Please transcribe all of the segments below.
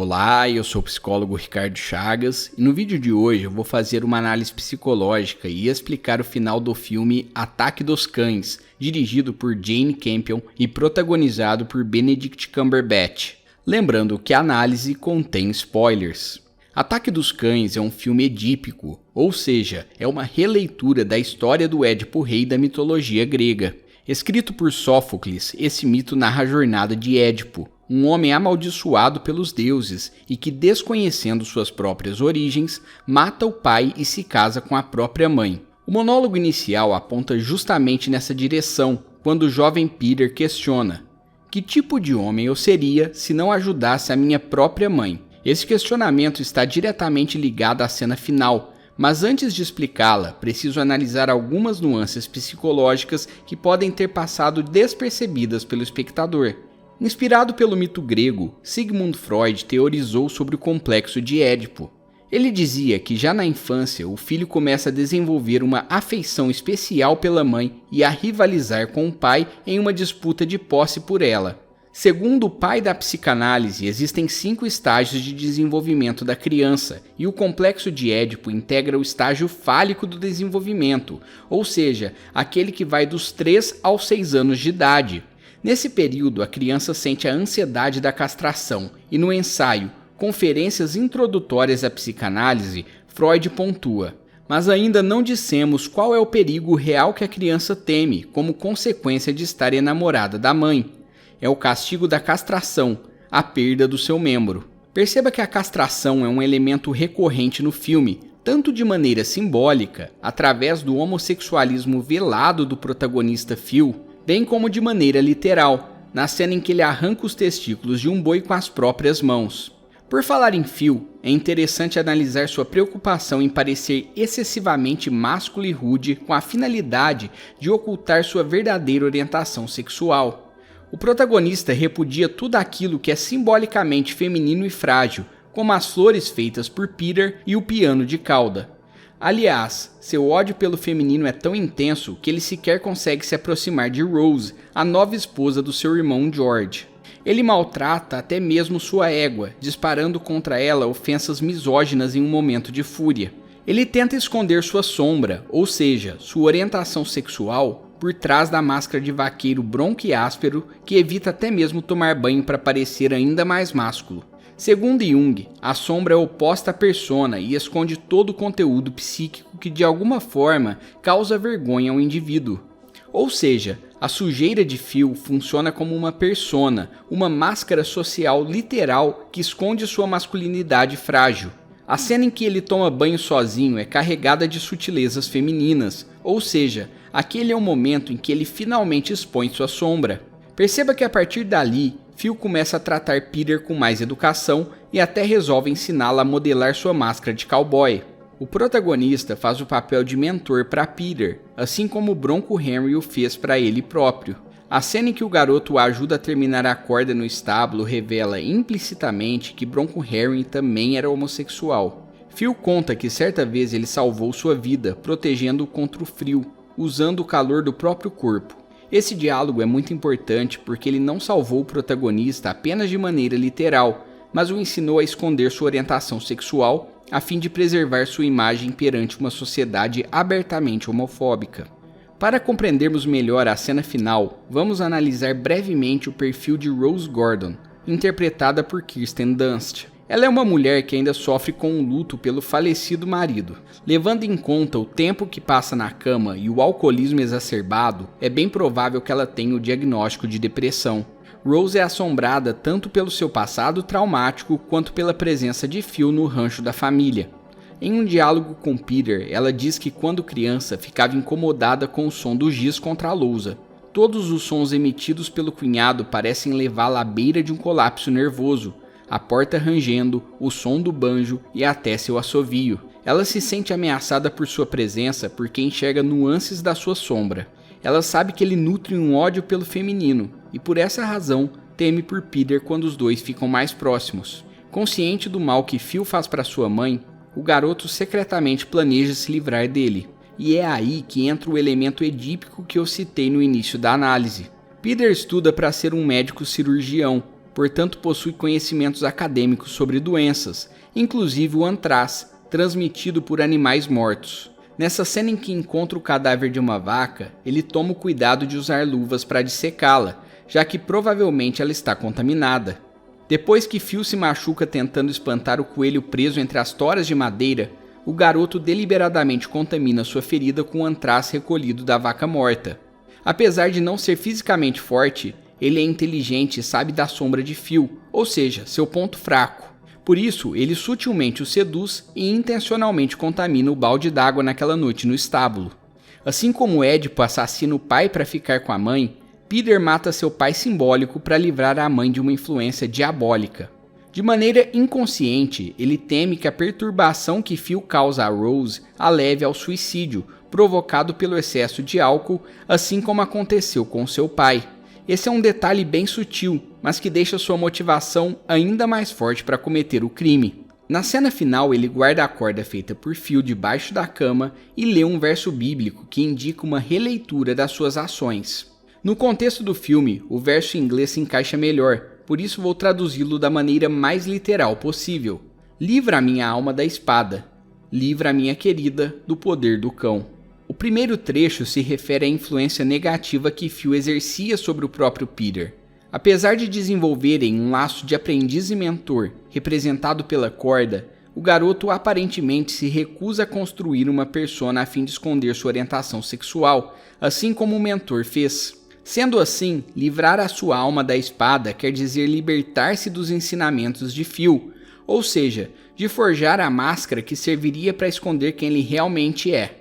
Olá, eu sou o psicólogo Ricardo Chagas e no vídeo de hoje eu vou fazer uma análise psicológica e explicar o final do filme Ataque dos Cães, dirigido por Jane Campion e protagonizado por Benedict Cumberbatch. Lembrando que a análise contém spoilers. Ataque dos Cães é um filme edípico, ou seja, é uma releitura da história do Édipo Rei da mitologia grega. Escrito por Sófocles, esse mito narra a jornada de Édipo, um homem amaldiçoado pelos deuses e que, desconhecendo suas próprias origens, mata o pai e se casa com a própria mãe. O monólogo inicial aponta justamente nessa direção, quando o jovem Peter questiona: que tipo de homem eu seria se não ajudasse a minha própria mãe? Esse questionamento está diretamente ligado à cena final, mas antes de explicá-la, preciso analisar algumas nuances psicológicas que podem ter passado despercebidas pelo espectador. Inspirado pelo mito grego, Sigmund Freud teorizou sobre o complexo de Édipo. Ele dizia que já na infância o filho começa a desenvolver uma afeição especial pela mãe e a rivalizar com o pai em uma disputa de posse por ela. Segundo o pai da psicanálise, existem 5 estágios de desenvolvimento da criança, e o complexo de Édipo integra o estágio fálico do desenvolvimento, ou seja, aquele que vai dos 3 aos 6 anos de idade. Nesse período, a criança sente a ansiedade da castração, e no ensaio Conferências Introdutórias à Psicanálise, Freud pontua: mas ainda não dissemos qual é o perigo real que a criança teme como consequência de estar enamorada da mãe. É o castigo da castração, a perda do seu membro. Perceba que a castração é um elemento recorrente no filme, tanto de maneira simbólica, através do homossexualismo velado do protagonista Phil, bem como de maneira literal, na cena em que ele arranca os testículos de um boi com as próprias mãos. Por falar em Phil, é interessante analisar sua preocupação em parecer excessivamente másculo e rude com a finalidade de ocultar sua verdadeira orientação sexual. O protagonista repudia tudo aquilo que é simbolicamente feminino e frágil, como as flores feitas por Peter e o piano de cauda. Aliás, seu ódio pelo feminino é tão intenso que ele sequer consegue se aproximar de Rose, a nova esposa do seu irmão George. Ele maltrata até mesmo sua égua, disparando contra ela ofensas misóginas em um momento de fúria. Ele tenta esconder sua sombra, ou seja, sua orientação sexual, por trás da máscara de vaqueiro bronco e áspero que evita até mesmo tomar banho para parecer ainda mais másculo. Segundo Jung, a sombra é oposta à persona e esconde todo o conteúdo psíquico que de alguma forma causa vergonha ao indivíduo. Ou seja, a sujeira de Phil funciona como uma persona, uma máscara social literal que esconde sua masculinidade frágil. A cena em que ele toma banho sozinho é carregada de sutilezas femininas, ou seja, aquele é o momento em que ele finalmente expõe sua sombra. Perceba que a partir dali, Phil começa a tratar Peter com mais educação e até resolve ensiná-la a modelar sua máscara de cowboy. O protagonista faz o papel de mentor para Peter, assim como o Bronco Henry o fez para ele próprio. A cena em que o garoto o ajuda a terminar a corda no estábulo revela implicitamente que Bronco Henry também era homossexual. Phil conta que certa vez ele salvou sua vida, protegendo-o contra o frio, usando o calor do próprio corpo. Esse diálogo é muito importante porque ele não salvou o protagonista apenas de maneira literal, mas o ensinou a esconder sua orientação sexual a fim de preservar sua imagem perante uma sociedade abertamente homofóbica. Para compreendermos melhor a cena final, vamos analisar brevemente o perfil de Rose Gordon, interpretada por Kirsten Dunst. Ela é uma mulher que ainda sofre com um luto pelo falecido marido. Levando em conta o tempo que passa na cama e o alcoolismo exacerbado, é bem provável que ela tenha o diagnóstico de depressão. Rose é assombrada tanto pelo seu passado traumático quanto pela presença de Phil no rancho da família. Em um diálogo com Peter, ela diz que quando criança ficava incomodada com o som do giz contra a lousa. Todos os sons emitidos pelo cunhado parecem levá-la à beira de um colapso nervoso. A porta rangendo, o som do banjo e até seu assovio. Ela se sente ameaçada por sua presença porque enxerga nuances da sua sombra. Ela sabe que ele nutre um ódio pelo feminino e por essa razão teme por Peter quando os dois ficam mais próximos. Consciente do mal que Phil faz para sua mãe, o garoto secretamente planeja se livrar dele. E é aí que entra o elemento edípico que eu citei no início da análise. Peter estuda para ser um médico cirurgião, portanto possui conhecimentos acadêmicos sobre doenças, inclusive o antraz, transmitido por animais mortos. Nessa cena em que encontra o cadáver de uma vaca, ele toma o cuidado de usar luvas para dissecá-la, já que provavelmente ela está contaminada. Depois que Phil se machuca tentando espantar o coelho preso entre as toras de madeira, o garoto deliberadamente contamina sua ferida com o antraz recolhido da vaca morta. Apesar de não ser fisicamente forte, ele é inteligente e sabe da sombra de Phil, ou seja, seu ponto fraco. Por isso, ele sutilmente o seduz e intencionalmente contamina o balde d'água naquela noite no estábulo. Assim como Édipo assassina o pai para ficar com a mãe, Peter mata seu pai simbólico para livrar a mãe de uma influência diabólica. De maneira inconsciente, ele teme que a perturbação que Phil causa a Rose a leve ao suicídio, provocado pelo excesso de álcool, assim como aconteceu com seu pai. Esse é um detalhe bem sutil, mas que deixa sua motivação ainda mais forte para cometer o crime. Na cena final, ele guarda a corda feita por Phil debaixo da cama e lê um verso bíblico que indica uma releitura das suas ações. No contexto do filme, o verso em inglês se encaixa melhor, por isso vou traduzi-lo da maneira mais literal possível. Livra a minha alma da espada, livra a minha querida do poder do cão. O primeiro trecho se refere à influência negativa que Phil exercia sobre o próprio Peter. Apesar de desenvolverem um laço de aprendiz e mentor, representado pela corda, o garoto aparentemente se recusa a construir uma persona a fim de esconder sua orientação sexual, assim como o mentor fez. Sendo assim, livrar a sua alma da espada quer dizer libertar-se dos ensinamentos de Phil, ou seja, de forjar a máscara que serviria para esconder quem ele realmente é.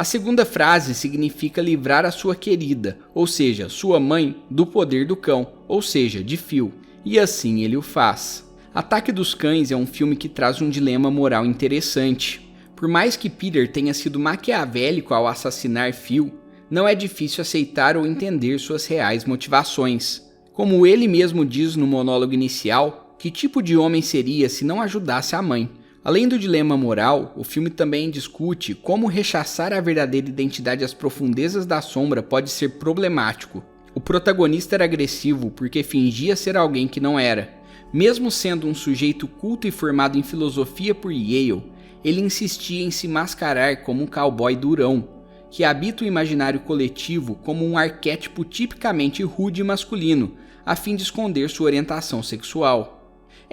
A segunda frase significa livrar a sua querida, ou seja, sua mãe, do poder do cão, ou seja, de Phil, e assim ele o faz. Ataque dos Cães é um filme que traz um dilema moral interessante. Por mais que Peter tenha sido maquiavélico ao assassinar Phil, não é difícil aceitar ou entender suas reais motivações. Como ele mesmo diz no monólogo inicial, que tipo de homem seria se não ajudasse a mãe? Além do dilema moral, o filme também discute como rechaçar a verdadeira identidade às profundezas da sombra pode ser problemático. O protagonista era agressivo porque fingia ser alguém que não era. Mesmo sendo um sujeito culto e formado em filosofia por Yale, ele insistia em se mascarar como um cowboy durão, que habita o imaginário coletivo como um arquétipo tipicamente rude e masculino, a fim de esconder sua orientação sexual.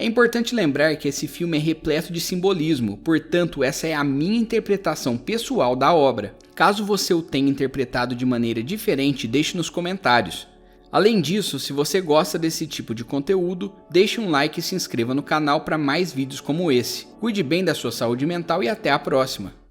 É importante lembrar que esse filme é repleto de simbolismo, portanto essa é a minha interpretação pessoal da obra. Caso você o tenha interpretado de maneira diferente, deixe nos comentários. Além disso, se você gosta desse tipo de conteúdo, deixe um like e se inscreva no canal para mais vídeos como esse. Cuide bem da sua saúde mental e até a próxima!